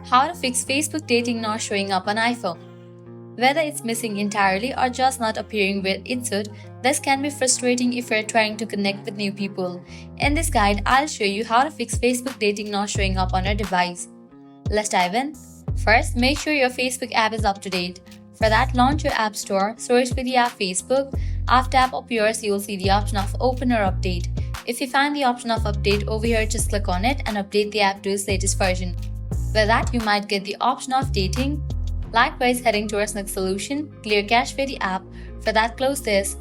How to fix Facebook dating not showing up on iPhone. Whether it's missing entirely or just not appearing where it should, this can be frustrating if you're trying to connect with new people. In this guide, I'll show you how to fix Facebook dating not showing up on your device. Let's dive in. First, make sure your Facebook app is up to date. For that, launch your App Store, search for the app Facebook. After app appears, you'll see the option of Open or Update. If you find the option of Update over here, just click on it and update the app to its latest version. With that, you might get the option of dating. Likewise, heading towards next solution, clear cache for the app. For that, close this.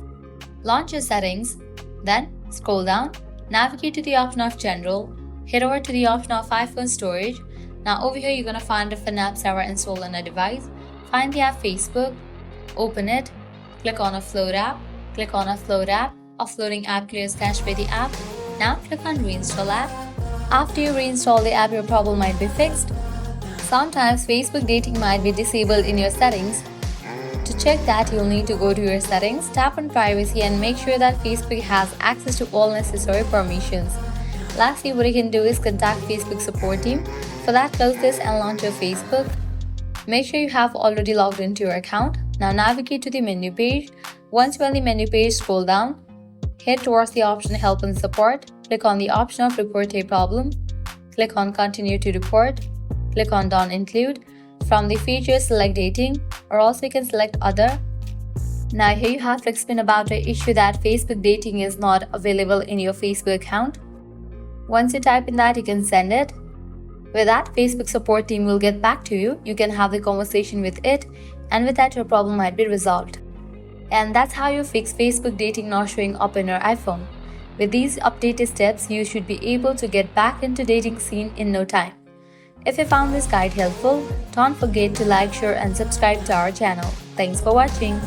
Launch your settings. Then, scroll down. Navigate to the option of General. Head over to the option of iPhone storage. Now over here, you're going to find different apps that are installed on a device. Find the app Facebook. Open it. Click on Offload app. Click on Offload app. Offloading app clears cache for the app. Now click on Reinstall app. After you reinstall the app, your problem might be fixed. Sometimes Facebook dating might be disabled in your settings. To check that, you'll need to go to your settings, tap on privacy and make sure that Facebook has access to all necessary permissions. Lastly, what you can do is contact Facebook support team. For that, close this and launch your Facebook. Make sure you have already logged into your account. Now navigate to the menu page. Once you're on the menu page, scroll down. Head towards the option Help and Support. Click on the option of Report a Problem. Click on Continue to Report. Click on Don't Include. From the features, select Dating, or also you can select Other. Now here you have to explain about the issue that Facebook dating is not available in your Facebook account. Once you type in that, you can send it. With that, Facebook support team will get back to you. You can have the conversation with it, and with that, your problem might be resolved. And that's how you fix Facebook dating not showing up in your iPhone. With these updated steps, you should be able to get back into dating scene in no time. If you found this guide helpful, don't forget to like, share and subscribe to our channel. Thanks for watching.